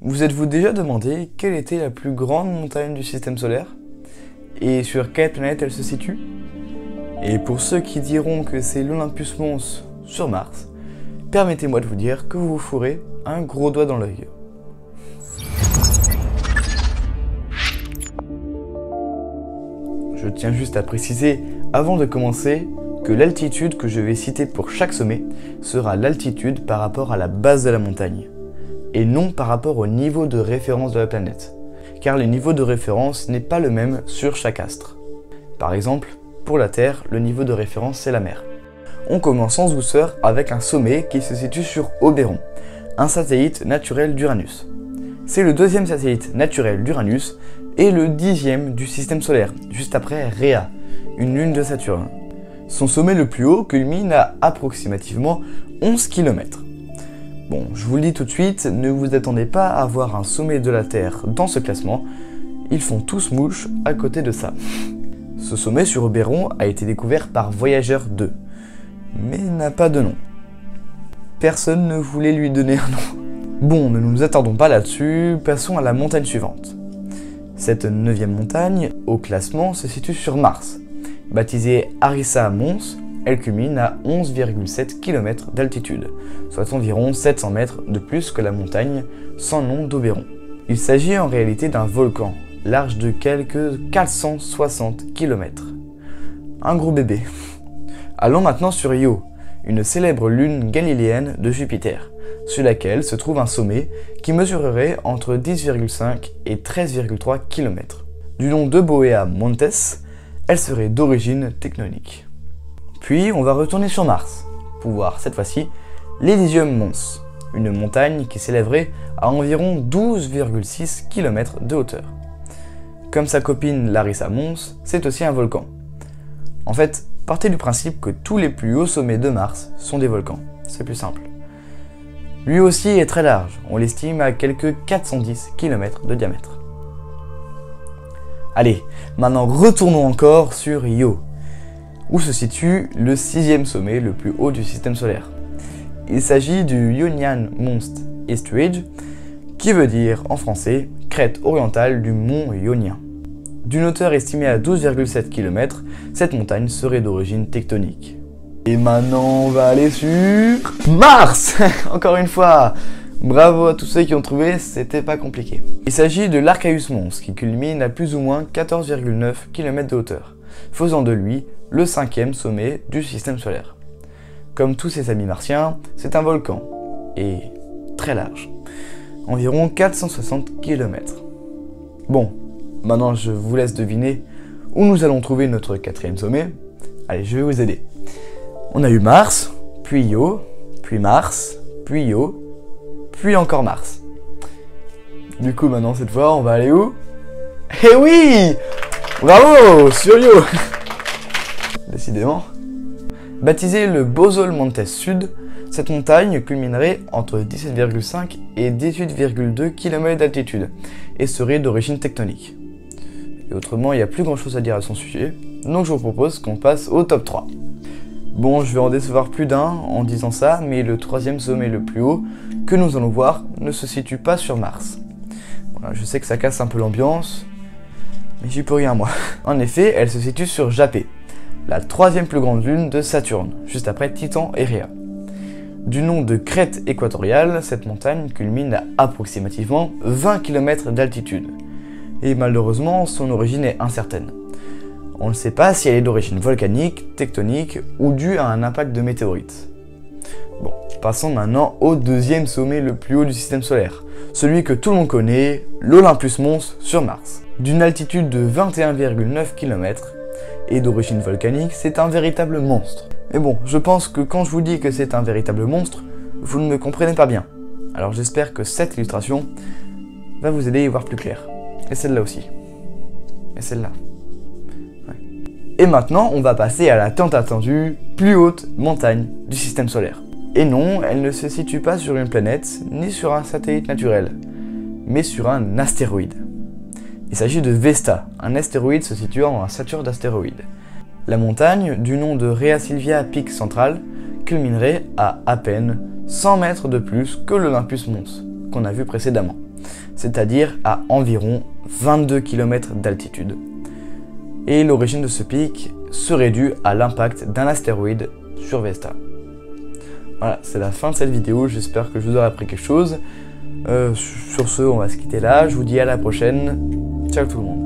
Vous êtes-vous déjà demandé quelle était la plus grande montagne du système solaire? Et sur quelle planète elle se situe? Et pour ceux qui diront que c'est l'Olympus Mons sur Mars, permettez-moi de vous dire que vous vous fourrez un gros doigt dans l'œil. Je tiens juste à préciser, avant de commencer, que l'altitude que je vais citer pour chaque sommet sera l'altitude par rapport à la base de la montagne, et non par rapport au niveau de référence de la planète, car le niveau de référence n'est pas le même sur chaque astre. Par exemple, pour la Terre, le niveau de référence c'est la mer. On commence sans douceur avec un sommet qui se situe sur Oberon, un satellite naturel d'Uranus. C'est le deuxième satellite naturel d'Uranus et le 10e du système solaire, juste après Rhea, une lune de Saturne. Son sommet le plus haut culmine à approximativement 11 km. Bon, je vous le dis tout de suite, ne vous attendez pas à voir un sommet de la Terre dans ce classement, ils font tous mouche à côté de ça. Ce sommet sur Oberon a été découvert par Voyager 2, mais n'a pas de nom. Personne ne voulait lui donner un nom. Bon, ne nous attardons pas là-dessus, passons à la montagne suivante. Cette 9e montagne, au classement, se situe sur Mars. Baptisée Harissa Mons, elle culmine à 11,7 km d'altitude, soit environ 700 mètres de plus que la montagne sans nom d'Oberon. Il s'agit en réalité d'un volcan, large de quelques 460 km. Un gros bébé. Allons maintenant sur Io, une célèbre lune galiléenne de Jupiter, sur laquelle se trouve un sommet qui mesurerait entre 10,5 et 13,3 km. Du nom de Boea Montes, elle serait d'origine tectonique. Puis on va retourner sur Mars, pour voir cette fois-ci l'Elysium Mons, une montagne qui s'élèverait à environ 12,6 km de hauteur. Comme sa copine Larissa Mons, c'est aussi un volcan. En fait, partez du principe que tous les plus hauts sommets de Mars sont des volcans, c'est plus simple. Lui aussi est très large, on l'estime à quelques 410 km de diamètre. Allez, maintenant retournons encore sur Io, où se situe le 6e sommet le plus haut du système solaire. Il s'agit du Ionian Mons Eastridge, qui veut dire en français crête orientale du mont Ionien. D'une hauteur estimée à 12,7 km, cette montagne serait d'origine tectonique. Et maintenant on va aller sur Mars. Encore une fois, bravo à tous ceux qui ont trouvé, c'était pas compliqué. Il s'agit de l'Archaeus Mons qui culmine à plus ou moins 14,9 km de hauteur, faisant de lui le 5e sommet du système solaire. Comme tous ses amis martiens, c'est un volcan, et très large, environ 460 km. Bon, maintenant je vous laisse deviner où nous allons trouver notre 4e sommet. Allez, je vais vous aider. On a eu Mars, puis Io, puis Mars, puis Io, puis encore Mars. Du coup, maintenant, cette fois, on va aller où? Eh oui! Bravo! Sur Io! Décidément. Baptisée le Bosol Montes Sud, cette montagne culminerait entre 17,5 et 18,2 km d'altitude et serait d'origine tectonique. Et autrement, il n'y a plus grand chose à dire à son sujet, donc je vous propose qu'on passe au top 3. Bon, je vais en décevoir plus d'un en disant ça, mais le 3e sommet le plus haut que nous allons voir ne se situe pas sur Mars. Voilà, je sais que ça casse un peu l'ambiance, mais j'y peux rien moi. En effet, elle se situe sur Japet, la 3e plus grande lune de Saturne, juste après Titan et Rhea. Du nom de crête équatoriale, cette montagne culmine à approximativement 20 km d'altitude. Et malheureusement, son origine est incertaine. On ne sait pas si elle est d'origine volcanique, tectonique ou due à un impact de météorites. Bon, passons maintenant au 2e sommet le plus haut du système solaire, celui que tout le monde connaît, l'Olympus Mons sur Mars. D'une altitude de 21,9 km et d'origine volcanique, c'est un véritable monstre. Mais bon, je pense que quand je vous dis que c'est un véritable monstre, vous ne me comprenez pas bien. Alors j'espère que cette illustration va vous aider à y voir plus clair. Et celle-là aussi. Et celle-là. Et maintenant, on va passer à la tant attendue plus haute montagne du système solaire. Et non, elle ne se situe pas sur une planète, ni sur un satellite naturel, mais sur un astéroïde. Il s'agit de Vesta, un astéroïde se situant dans un ceinture d'astéroïdes. La montagne, du nom de Rhea Silvia Peak Central, culminerait à peine 100 mètres de plus que l'Olympus Mons, qu'on a vu précédemment. c'est-à-dire à environ 22 km d'altitude. Et l'origine de ce pic serait due à l'impact d'un astéroïde sur Vesta. Voilà, c'est la fin de cette vidéo, j'espère que je vous aurai appris quelque chose. Sur ce, on va se quitter là, je vous dis à la prochaine, ciao tout le monde.